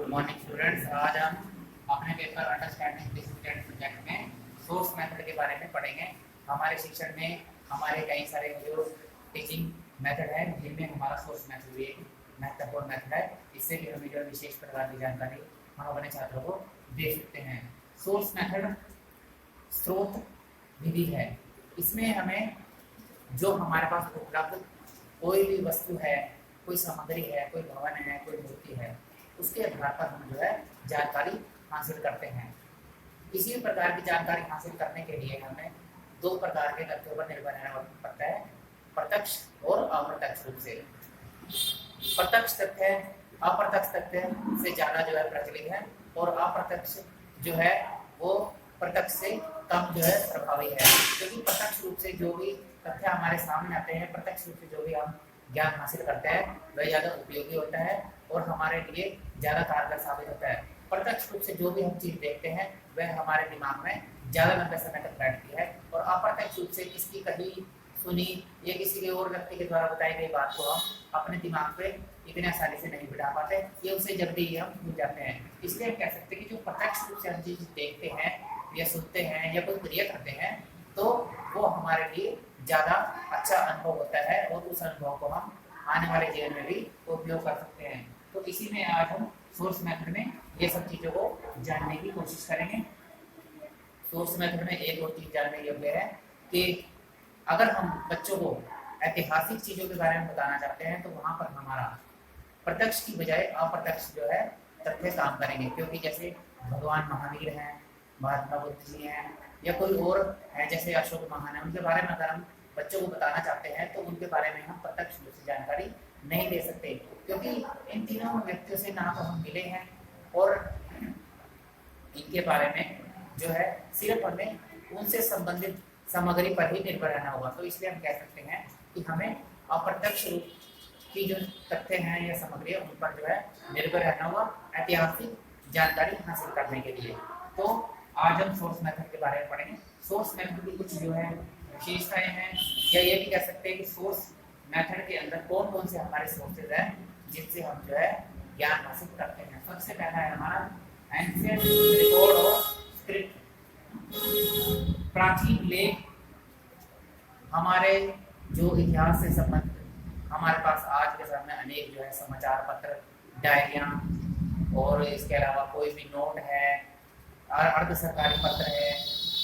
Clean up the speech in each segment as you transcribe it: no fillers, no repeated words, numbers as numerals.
Good morning students. आज हम अपने पेपर अंडरस्टैंडिंग दिस सब्जेक्ट में सोर्स मेथड के बारे में पढ़ेंगे। हमारे शिक्षण में हमारे कई सारे जो टीचिंग मेथड है जिनमें हमारा सोर्स मेथड भी एक महत्वपूर्ण मेथड है। इससे भी हमें जो विशेष प्रकार की जानकारी हम अपने छात्रों को दे सकते हैं। सोर्स मेथड स्रोत विधि है। इसमें हमें जो हमारे पास उपलब्ध कोई भी वस्तु है, कोई सामग्री है, कोई भवन है, कोई मूर्ति है, उसके आधार पर हम जो है जानकारी हासिल करते हैं। इसी प्रकार की जानकारी हासिल करने के लिए हमें दो प्रकार के तथ्यों पर निर्भर रहना पड़ता है, प्रत्यक्ष और अप्रत्यक्ष रूप से। प्रत्यक्ष तथ्य अप्रत्यक्ष तथ्य से ज़्यादा जो है प्रचलित है और अप्रत्यक्ष जो है वो प्रत्यक्ष से कम जो है प्रभावी है, क्योंकि प्रत्यक्ष रूप से जो भी तथ्य हमारे सामने आते हैं, प्रत्यक्ष रूप से जो भी हम ज्ञान हासिल करते हैं वह ज़्यादा उपयोगी होता है और हमारे लिए ज़्यादा कारगर साबित होता है। प्रत्यक्ष रूप से जो भी हम चीज़ देखते हैं वह हमारे दिमाग में ज़्यादा लंबे समय तक बैठती है और अप्रत्यक्ष रूप से किसकी कही सुनी या किसी के और व्यक्ति के द्वारा बताई गई बात को हम अपने दिमाग पे इतने आसानी से नहीं बिठा पाते, ये उसे जल्दी ही हम भूल जाते हैं। इसलिए हम कह सकते हैं कि जो प्रत्यक्ष रूप से हम चीज़ देखते हैं या सुनते हैं या कोई क्रिया करते हैं तो वो हमारे लिए ज़्यादा अच्छा अनुभव होता है और उस अनुभव को हम आने वाले जीवन में भी उपयोग कर सकते हैं। तो इसी में आज हम सोर्स मेथड में ये सब चीज़ों को जानने की कोशिश करेंगे। सोर्स मेथड में एक और चीज़ जानने योग्य है कि अगर हम बच्चों को ऐतिहासिक चीज़ों के बारे में बताना चाहते हैं तो वहाँ पर हमारा प्रत्यक्ष की बजाय अप्रत्यक्ष जो है तथ्य काम करेंगे, क्योंकि जैसे भगवान महावीर हैं, महात्मा बुद्ध जी हैं या कोई और है जैसे अशोक महान है, उनके बारे में अगर हम बच्चों को बताना चाहते हैं तो उनके बारे में हम प्रत्यक्ष रूप से जानकारी नहीं दे सकते, क्योंकि इन तीनों व्यक्तियों से ना तो हम मिले हैं और इनके बारे में जो है सिर्फ हमें उनसे संबंधित सामग्री पर ही निर्भर रहना होगा। तो इसलिए हम कह सकते हैं कि हमें अप्रत्यक्ष रूप की जो तथ्य हैं या सामग्री है उन पर जो है निर्भर रहना होगा ऐतिहासिक जानकारी हासिल करने के लिए। तो आज हम सोर्स मेथड के बारे में पढ़ेंगे। सोर्स मेथड की कुछ जो है विशेषताएं हैं, या ये भी कह सकते हैं कि सोर्स मेथड के अंदर कौन कौन से हमारे सोर्सेज हैं जिनसे हम जो है ज्ञान हासिल करते हैं। सबसे पहला है हमारा एंशिएंट रिकॉर्ड और स्क्रिप्ट, प्राचीन लेख। हमारे जो इतिहास से संबंधित हमारे पास आज के समय में अनेक जो है समाचार पत्र, डायरियाँ और इसके अलावा कोई भी नोट है, अर्ध सरकारी पत्र है,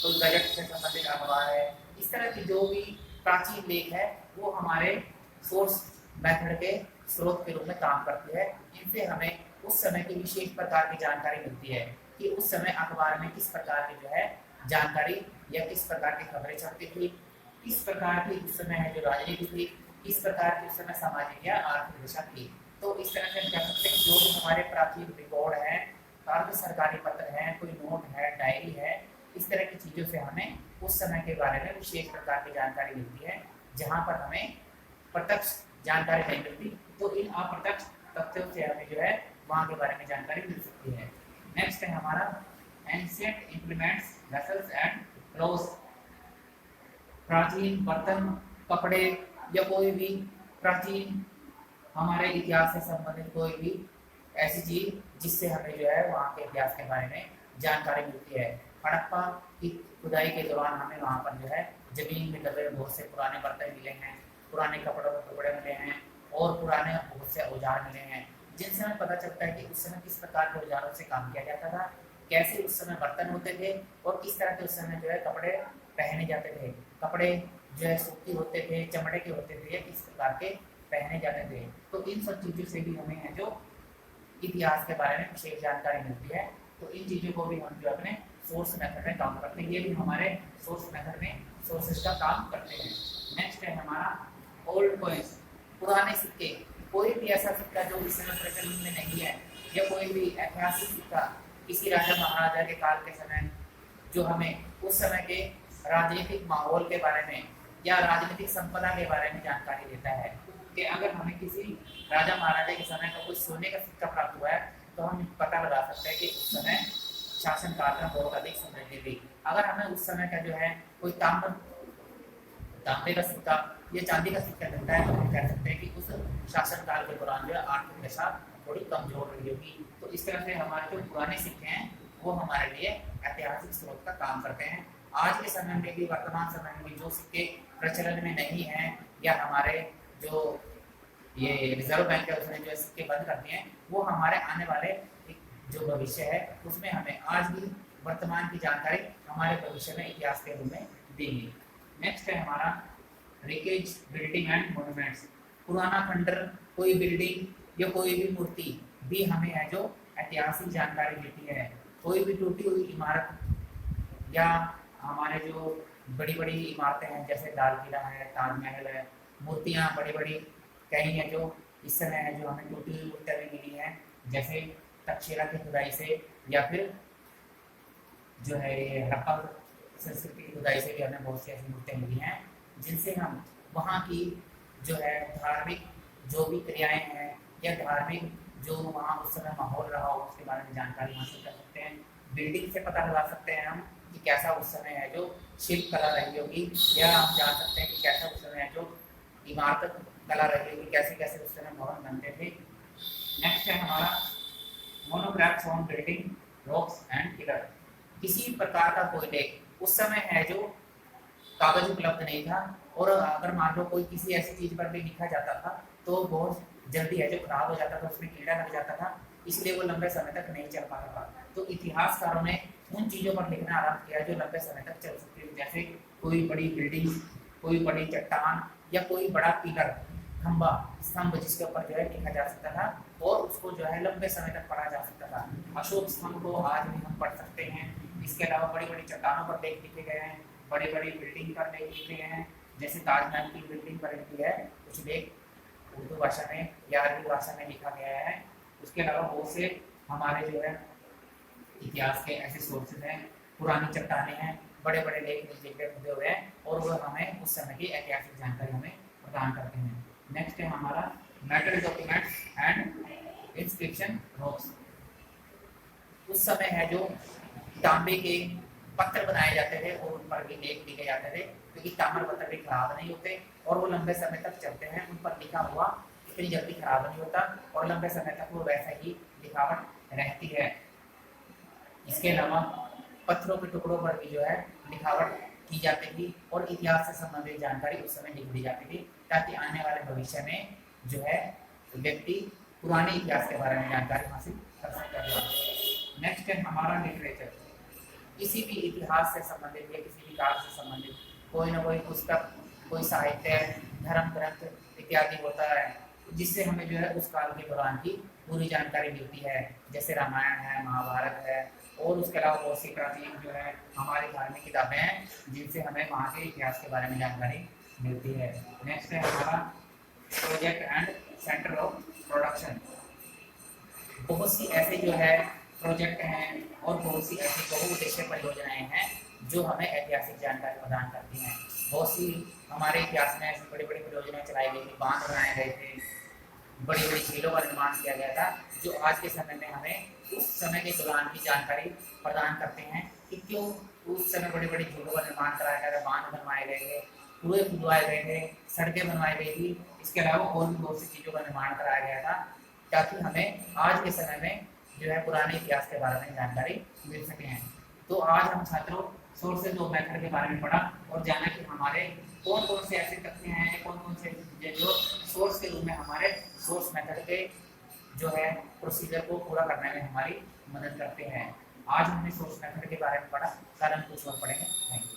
कोई बजट से संबंधित अखबार है, इस तरह की जो भी प्राचीन लेख है वो हमारे सोर्स मेथड के स्रोत के रूप में काम करती है। इनसे हमें उस समय की विशेष प्रकार की जानकारी मिलती है कि उस समय अखबार में किस प्रकार की जो है जानकारी या किस प्रकार की खबरें छपती थी, किस प्रकार की उस समय है जो राजनीति थी, किस प्रकार की उस समय सामाजिक या आर्थिक दिशा थी। तो इस तरह से हम कह सकते हैं कि जो भी हमारे प्राचीन रिकॉर्ड है, अर्ध सरकारी पत्र है, कोई नोट है, डायरी है, इस तरह की चीज़ों से हमें उस समय के बारे में विशेष प्रकार की जानकारी मिलती है, जहाँ पर हमें प्रत्यक्ष जानकारी नहीं मिलती। तो इन अप्रत्यक्ष तथ्यों से हमें जो है वहाँ के बारे में जानकारी मिल सकती है। नेक्स्ट है हमारा ancient implements, vessels and clothes, प्राचीन बर्तन, कपड़े या कोई भी प्राचीन हमारे इतिहास से संबंधित कोई भी ऐसी चीज़ जिससे हमें जो है वहाँ के इतिहास के बारे में जानकारी मिलती है। हड़प्पा की खुदाई के दौरान हमें वहाँ पर जो है जमीन में दबे बहुत से पुराने बर्तन मिले हैं, पुराने कपड़ों के टुकड़े मिले हैं और पुराने बहुत से औजार मिले हैं, जिनसे हमें पता चलता है कि उस समय किस प्रकार के औजारों से काम किया जाता था, कैसे उस समय बर्तन होते थे और किस तरह के उस समय जो है कपड़े पहने जाते थे। कपड़े जो है सूती होते थे, चमड़े के होते थे या किस प्रकार के पहने जाते थे। तो इन सब चीज़ों से भी हमें है जो इतिहास के बारे में विशेष जानकारी मिलती है। तो इन चीज़ों को भी हम जो अपने सोर्स मेथड में काम करते हैं, ये भी हमारे सोर्स मेथड में सोर्सेज का काम करते हैं। नेक्स्ट है हमारा ओल्ड कॉइन्स, पुराने सिक्के। कोई भी ऐसा सिक्का जो इस समय प्रचलन में नहीं है या कोई भी ऐतिहासिक सिक्का किसी राजा महाराजा के काल के समय जो हमें उस समय के राजनीतिक माहौल के बारे में या राजनीतिक संपदा के बारे में जानकारी देता है कि अगर हमें किसी राजा महाराजा के समय का कोई सोने का सिक्का प्राप्त हुआ है तो हम पता लगा सकते हैं कि उस समय शासन काल में बहुत अधिक समृद्धि थी। अगर हमें उस समय का जो है कोई तांबे का सिक्का या चांदी का सिक्का मिलता है तो हम कह सकते हैं कि उस शासन काल के दौरान जो है आर्थिक दशा थोड़ी कमजोर रही होगी। तो इस तरह से हमारे जो पुराने सिक्के हैं वो हमारे लिए ऐतिहासिक स्रोत का काम करते हैं। आज के समय में भी, वर्तमान समय में भी जो सिक्के प्रचलन में नहीं हैं या हमारे जो ये रिजर्व बैंक है उसने जो सिक्के बंद कर दिए हैं, वो हमारे आने वाले जो भविष्य है उसमें हमें आज भी वर्तमान की जानकारी हमारे भविष्य में इतिहास के रूप में देंगे। नेक्स्ट है हमारा रिकेज बिल्डिंग एंड मोन्यूमेंट्स। पुराना खंडर, कोई बिल्डिंग या कोई भी मूर्ति भी हमें है जो ऐतिहासिक जानकारी देती है। कोई भी टूटी हुई इमारत या हमारे जो बड़ी बड़ी इमारतें हैं जैसे लाल किला है, ताजमहल है, मूर्तियाँ बड़ी बड़ी कई हैं जो इस समय है जो हमें टूटी हुई मूर्तियाँ भी मिली हैं, जैसे तक्षशिला की खुदाई से या फिर जो है ये हड़प्पा संस्कृति की खुदाई से भी हमें बहुत सी ऐसी मूर्तियाँ मिली हैं जिनसे हम वहाँ की जो है धार्मिक जो भी क्रियाएं हैं या धार्मिक जो वहाँ उस समय माहौल रहा हो उसके बारे में जानकारी हासिल कर सकते हैं। बिल्डिंग से पता लगा सकते हैं हम कि कैसा उस समय है जो शिल्प कला रही होगी, या हम जान सकते हैं कि कैसा उस समय है जो इमारत कला रही होगी, कैसे कैसे उस समय भवन बनते थे। नेक्स्ट है हमारा monographs on building rocks and pillar. किसी प्रकार का कोई लेख उस समय है जो कागज उपलब्ध नहीं था, और अगर मान लो कोई किसी ऐसी चीज पर भी लिखा जाता था तो बहुत जल्दी है जो खराब हो जाता था, उसमें कीड़ा लग जाता था, इसलिए वो लंबे समय तक नहीं चल पाता था। तो इतिहासकारों ने उन चीज़ों पर लिखना आरंभ किया जो लंबे समय तक चल सकती थी, जैसे कोई बड़ी बिल्डिंग, कोई बड़ी चट्टान या कोई बड़ा पिलर, खंबा, स्तंभ जिसके ऊपर जो है लिखा जा सकता था और उसको जो है लंबे समय तक पढ़ा जा सकता था। अशोक स्तंभ को आज भी हम पढ़ सकते हैं। इसके अलावा बड़ी बड़ी चट्टानों पर लेख लिखे गए हैं, बड़ी बड़ी बिल्डिंग पर लेख लिखे गए हैं, जैसे ताजमहल की बिल्डिंग पर लिखी है कुछ लेख उर्दू भाषा में या अरबी भाषा में लिखा गया है। उसके अलावा बहुत से हमारे जो है इतिहास के ऐसे सोर्सेज हैं, पुरानी चट्टानें हैं, बड़े बड़े लेख लिखे हुए हैं और वो हमें उस समय की ऐतिहासिक जानकारी हमें प्रदान करते हैं। नेक्स्ट है हमारा metal documents and inscription rocks. उस समय है जो तांबे के पत्थर बनाए जाते थे और उन पर भी लेख लिखे जाते थे, क्योंकि ताम्र पत्थर भी खराब नहीं होते और वो लंबे समय तक चलते हैं, उन पर लिखा हुआ इतनी जल्दी खराब नहीं होता और लंबे समय तक वो वैसा ही लिखावट रहती है। इसके अलावा पत्थरों के टुकड़ों पर भी जो है लिखावट की जाती थी और इतिहास से संबंधित जानकारी उस समय लिख दी जाती थी, ताकि आने वाले भविष्य में जो है व्यक्ति पुराने इतिहास के बारे में जानकारी हासिल कर सकता है। नेक्स्ट है हमारा लिटरेचर। किसी भी इतिहास से संबंधित या किसी भी काल से संबंधित कोई ना कोई पुस्तक, कोई साहित्य, धर्म ग्रंथ इत्यादि होता है जिससे हमें जो है उस काल के दौरान की पूरी जानकारी मिलती है, जैसे रामायण है, महाभारत है और उसके अलावा बहुत सी प्राचीन जो है हमारी धार्मिक किताबें हैं जिनसे हमें वहाँ के इतिहास के बारे में जानकारी मिलती है। नेक्स्ट है हमारा project and centre of production. बहुत सी ऐसे जो है प्रोजेक्ट हैं और बहुत सी ऐसी बहुउद्देश्य परियोजनाएं हैं जो हमें ऐतिहासिक जानकारी प्रदान करती हैं। बहुत सी हमारे इतिहास में ऐसी बड़ी बड़ी परियोजनाएं चलाई गई थी, बांध बनाए गए थे, बड़ी बड़ी झीलों का निर्माण किया गया था, जो आज के समय में हमें उस समय के दौरान की जानकारी प्रदान करते हैं कि क्यों उस समय बड़ी बड़ी झीलों का निर्माण कराया गया था, बांध बनवाए गए थे, कुएं खुदवाए गए थे, सड़कें बनवाई गई थी। इसके अलावा और भी बहुत सी चीज़ों का निर्माण कराया गया था ताकि हमें आज के समय में जो है पुराने इतिहास के बारे में जानकारी मिल सके हैं। तो आज हम छात्रों सोर्सेज ऑफ मेथड के बारे में पढ़ा और जाना कि हमारे कौन कौन से ऐसे तथ्य हैं, कौन कौन से जो सोर्स के रूप में हमारे सोर्स मेथड के जो है प्रोसीजर को पूरा करने में हमारी मदद करते हैं। आज हमने सोर्स मेथड के बारे में पढ़ा, कल हम कुछ और पढ़ेंगे। Thank you.